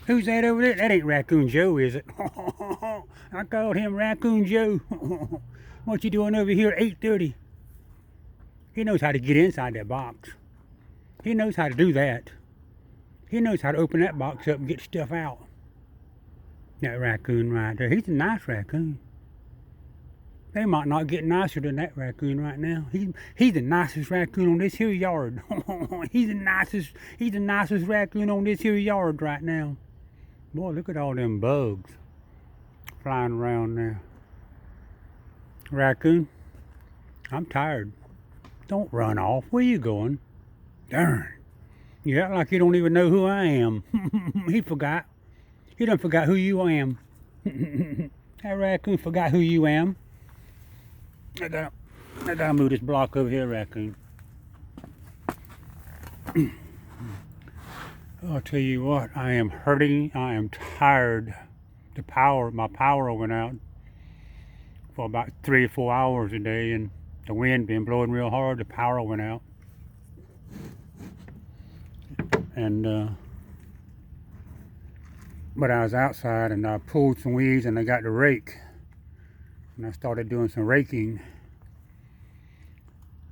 Who's that over there? That ain't Raccoon Joe, is it? I called him Raccoon Joe. What you doing over here at 8:30? He knows how to get inside that box. He knows how to do that. He knows how to open that box up and get stuff out. That raccoon right there. He's a nice raccoon. They might not get nicer than that raccoon right now. He's the nicest raccoon on this here yard. He's the nicest raccoon on this here yard right now. Boy, look at all them bugs flying around there. Raccoon, I'm tired. Don't run off. Where you going? Darn. You act like you don't even know who I am. He forgot. He done forgot who you am. That raccoon forgot who you am. I gotta move this block over here, raccoon. I'll tell you what, I am hurting. I am tired. My power went out for about 3 or 4 hours a day, and the wind been blowing real hard. The power went out, and but I was outside and I pulled some weeds and I got the rake and I started doing some raking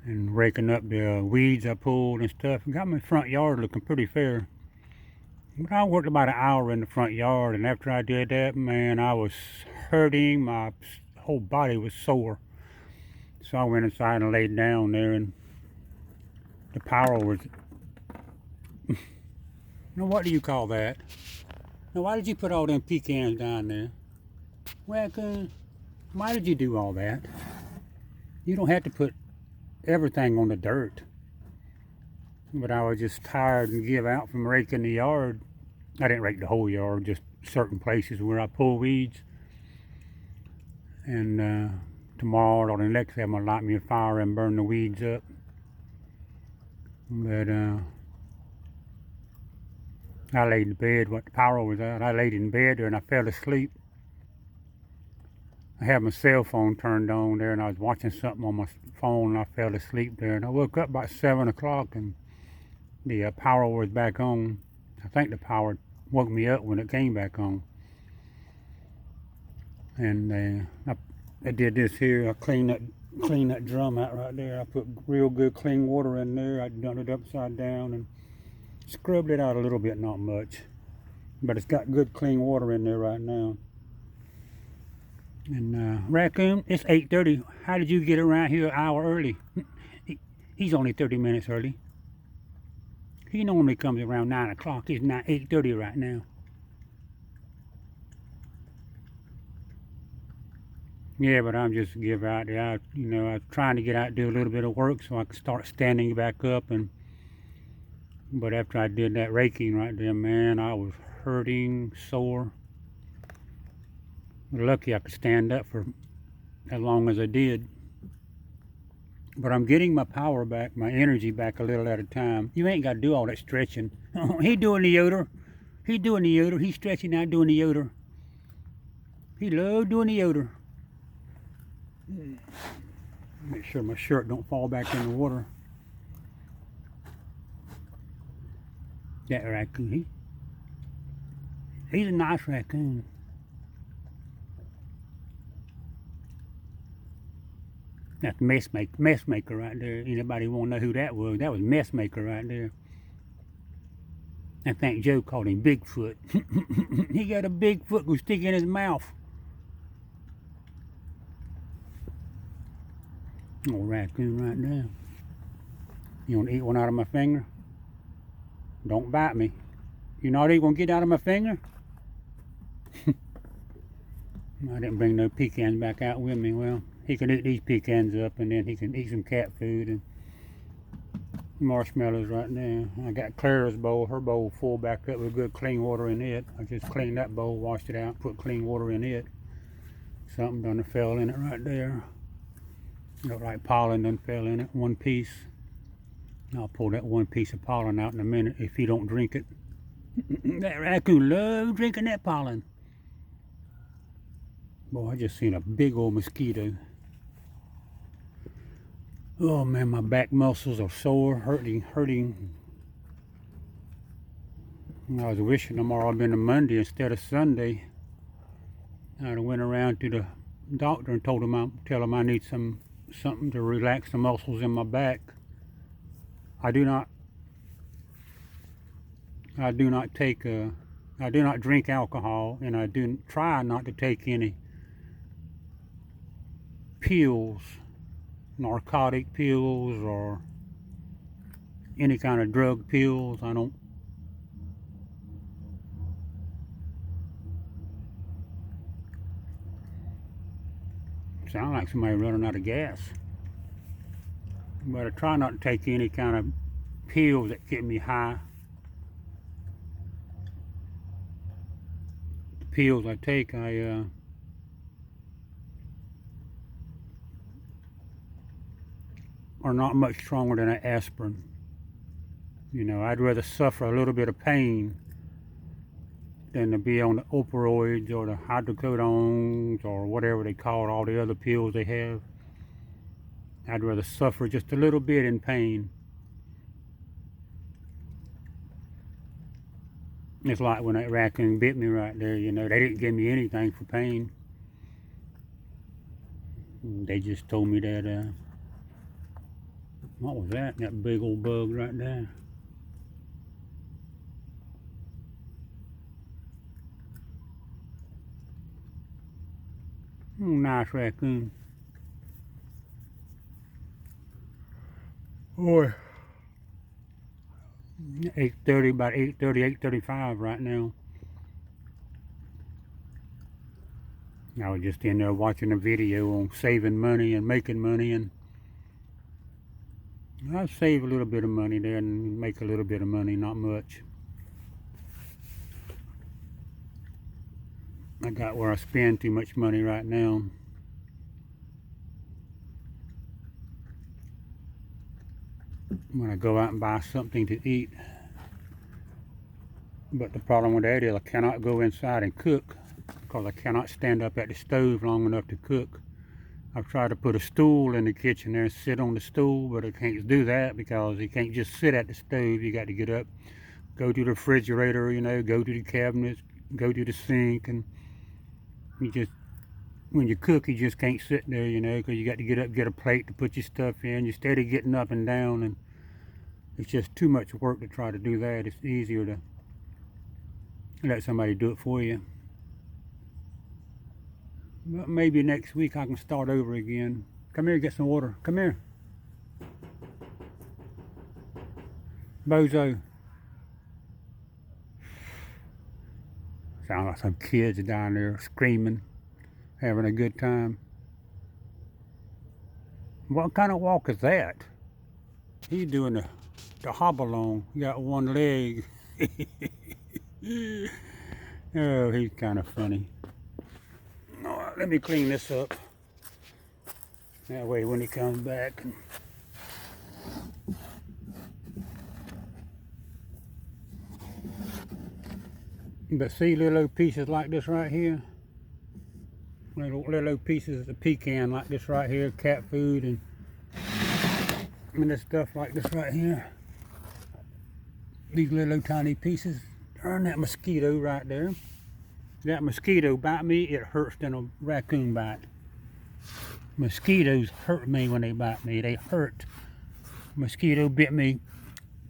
and raking up the weeds I pulled and stuff, and got my front yard looking pretty fair. But I worked about an hour in the front yard, and after I did that, man, I was hurting. My whole body was sore. So I went inside and laid down there, and the power was... Now, what do you call that? Now, why did you put all them pecans down there? Raccoon, why did you do all that? You don't have to put everything on the dirt. But I was just tired and give out from raking the yard. I didn't rake the whole yard, just certain places where I pull weeds. And tomorrow or the next day I'm gonna light me a fire and burn the weeds up. But I laid in bed when the power was out. I laid in bed there and I fell asleep. I had my cell phone turned on there and I was watching something on my phone and I fell asleep there. And I woke up about 7 o'clock and the power was back on. I think the power woke me up when it came back on. And I did this here. I cleaned that drum out right there. I put real good clean water in there. I done it upside down and scrubbed it out a little bit, not much. But it's got good clean water in there right now. And Raccoon, it's 8:30. How did you get around here an hour early? He's only 30 minutes early. He normally comes around 9 o'clock. It's 8:30 right now. Yeah, but I'm just give out there. I was trying to get out and do a little bit of work so I could start standing back up. But after I did that raking right there, man, I was hurting, sore. Lucky I could stand up for as long as I did. But I'm getting my power back, my energy back a little at a time. You ain't got to do all that stretching. He doing the yoder. He doing the yoder. He's stretching out doing the yoder. He loves doing the yoder. Make sure my shirt don't fall back in the water. That raccoon, he's a nice raccoon. That's Messmaker right there. Anybody want to know who that was? That was Messmaker right there. I think Joe called him Bigfoot. He got a big foot go stick in his mouth. Oh, raccoon right there. You want to eat one out of my finger? Don't bite me. You're not even going to get out of my finger? I didn't bring no pecans back out with me. Well, he can eat these pecans up and then he can eat some cat food and marshmallows right there. I got Clara's bowl, her bowl full back up with good clean water in it. I just cleaned that bowl, washed it out, put clean water in it. Something done fell in it right there. Looked like pollen done fell in it, one piece. I'll pull that one piece of pollen out in a minute if he don't drink it. That raccoon loves drinking that pollen. Boy, I just seen a big old mosquito. Oh man, my back muscles are sore, hurting. I was wishing tomorrow had been a Monday instead of Sunday. I'd have went around to the doctor and tell him I need something to relax the muscles in my back. I do not drink alcohol, and I do try not to take any pills, narcotic pills, or any kind of drug pills. I don't. Sound like somebody running out of gas. But I try not to take any kind of pills that get me high. The pills I take, are not much stronger than an aspirin. You know, I'd rather suffer a little bit of pain than to be on the opioids or the hydrocodones or whatever they call it, all the other pills they have. I'd rather suffer just a little bit in pain. It's like when that raccoon bit me right there, you know, they didn't give me anything for pain. They just told me that, what was that? That big old bug right there. Oh, nice raccoon. Boy. 8:30, about 8:30, 8:35 right now. I was just in there watching a video on saving money and making money, and I save a little bit of money there and make a little bit of money, not much. I got where I spend too much money right now. When I go out and buy something to eat. But the problem with that is I cannot go inside and cook because I cannot stand up at the stove long enough to cook. I've tried to put a stool in the kitchen there and sit on the stool, but I can't do that because you can't just sit at the stove. You got to get up, go to the refrigerator, you know, go to the cabinets, go to the sink, and when you cook, you just can't sit there, you know, because you got to get up, get a plate to put your stuff in. You're steady getting up and down, and it's just too much work to try to do that. It's easier to let somebody do it for you. But maybe next week I can start over again. Come here, get some water. Come here. Bozo. Sound like some kids down there screaming, having a good time. What kind of walk is that? He's doing the hobble on. He got one leg. Oh, he's kind of funny. All right, let me clean this up. That way when he comes back. But see little pieces like this right here? Little pieces of pecan like this right here, cat food, and this stuff like this right here. These little tiny pieces. Darn that mosquito right there. That mosquito bite me, it hurts than a raccoon bite. Mosquitoes hurt me when they bite me. They hurt. Mosquito bit me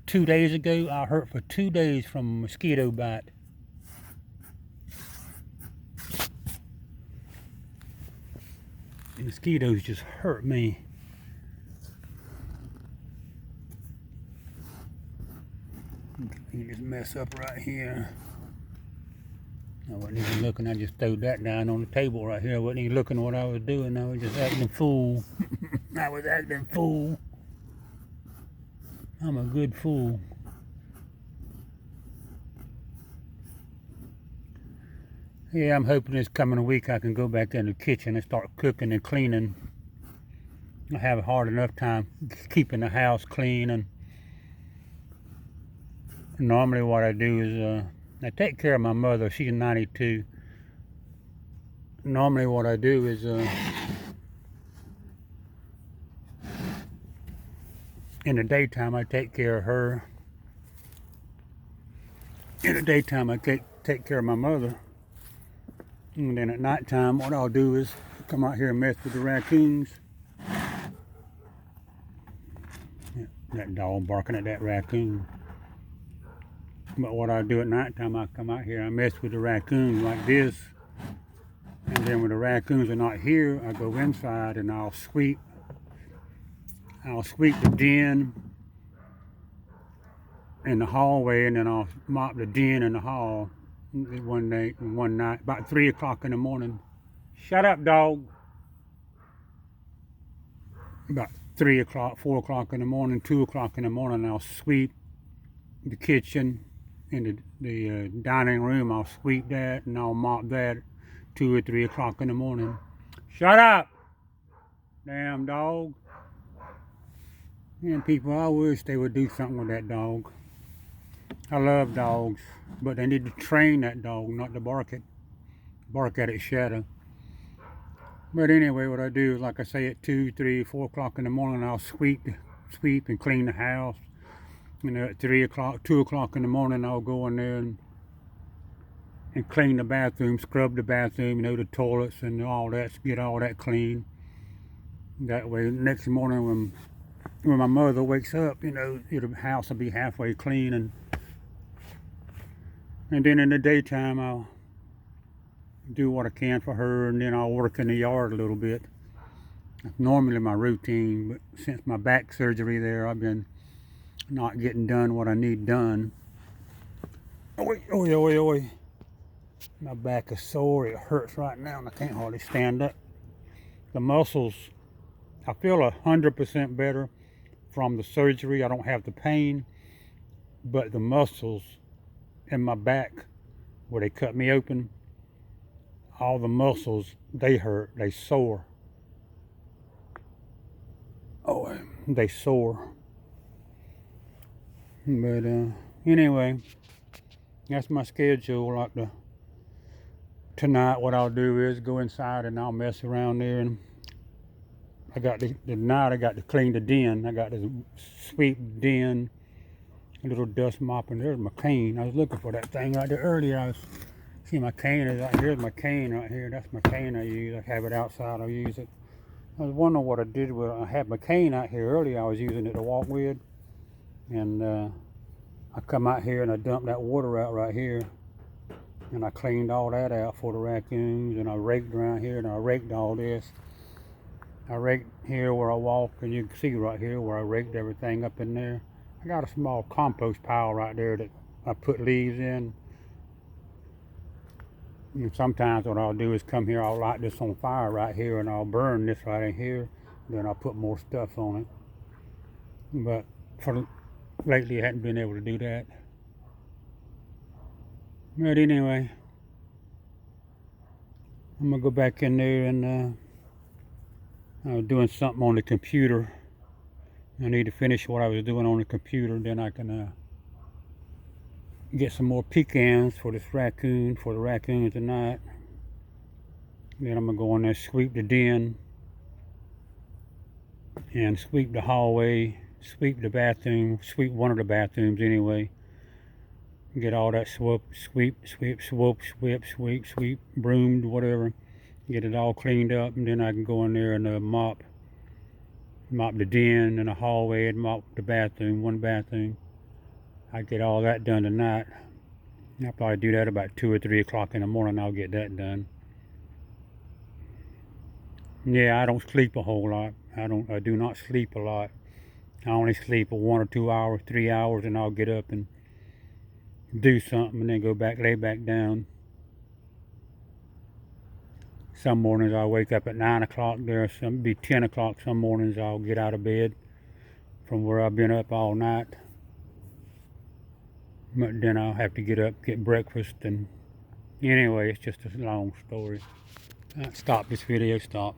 2 days ago. I hurt for 2 days from a mosquito bite. Mosquitoes just hurt me. Clean this mess up right here. I wasn't even looking, I just threw that down on the table right here. I wasn't even looking at what I was doing. I was just acting a fool. I was acting a fool. I'm a good fool. Yeah, I'm hoping this coming week I can go back in the kitchen and start cooking and cleaning. I have a hard enough time keeping the house clean, and normally what I do is I take care of my mother. She's 92. Normally what I do is in the daytime I take care of her. In the daytime, I take care of my mother. And then at nighttime, what I'll do is come out here and mess with the raccoons. Yeah, that dog barking at that raccoon. But what I do at nighttime, I come out here, I mess with the raccoons like this. And then when the raccoons are not here, I go inside and I'll sweep the den in the hallway, and then I'll mop the den in the hall. One night, about 3 o'clock in the morning. Shut up, dog. About 3 o'clock, 4 o'clock in the morning, 2 o'clock in the morning, I'll sweep the kitchen and the dining room. I'll sweep that and I'll mop that 2 or 3 o'clock in the morning. Shut up, damn dog. And people, I wish they would do something with that dog. I love dogs, but they need to train that dog not to bark at its shadow. But anyway, what I do is, like I say, at 2, 3, 4 o'clock in the morning, I'll sweep and clean the house. And at 3 o'clock, 2 o'clock in the morning, I'll go in there and clean the bathroom, scrub the bathroom, the toilets and all that, get all that clean. That way, next morning when my mother wakes up, the house will be halfway clean. And then in the daytime, I'll do what I can for her, and then I'll work in the yard a little bit. That's normally my routine, but since my back surgery there, I've been not getting done what I need done. Oi, oi, oi, oi. My back is sore, it hurts right now, and I can't hardly stand up. The muscles, I feel 100% better from the surgery. I don't have the pain, but the muscles in my back, where they cut me open, all the muscles, they hurt, they sore. Oh, they sore. But anyway, that's my schedule. Like tonight, what I'll do is go inside and I'll mess around there. And I got tonight I got to clean the den. I got to sweep the den, a little dust mopping. There's my cane. I was looking for that thing right there earlier. I was see my cane is right here's my cane right here. That's my cane I use. I have it outside. I'll use it. I was wondering what I did with it. I had my cane out here earlier. I was using it to walk with, and I come out here and I dumped that water out right here, and I cleaned all that out for the raccoons, and I raked around here, and I raked all this. I raked here where I walk, and you can see right here where I raked everything up in there. I got a small compost pile right there that I put leaves in. And sometimes what I'll do is come here, I'll light this on fire right here, and I'll burn this right in here. Then I'll put more stuff on it. But lately I hadn't been able to do that. But anyway, I'm gonna go back in there, and I was doing something on the computer. I need to finish what I was doing on the computer, then I can get some more pecans for the raccoon tonight. Then I'm gonna go in there, sweep the den, and sweep the hallway, sweep the bathroom, sweep one of the bathrooms anyway. Get all that sweep, broomed, whatever. Get it all cleaned up, and then I can go in there and mop the den and the hallway, and mop the bathroom, one bathroom. I get all that done tonight. I'll probably do that about 2 or 3 o'clock in the morning. I'll get that done. Yeah, I don't sleep a whole lot. I do not sleep a lot. I only sleep 1 or 2 hours, 3 hours, and I'll get up and do something and then go back, lay back down. Some mornings I'll wake up at 9 o'clock. Be 10 o'clock. Some mornings I'll get out of bed from where I've been up all night. But then I'll have to get up, get breakfast, and anyway, it's just a long story. Stop this video, stop.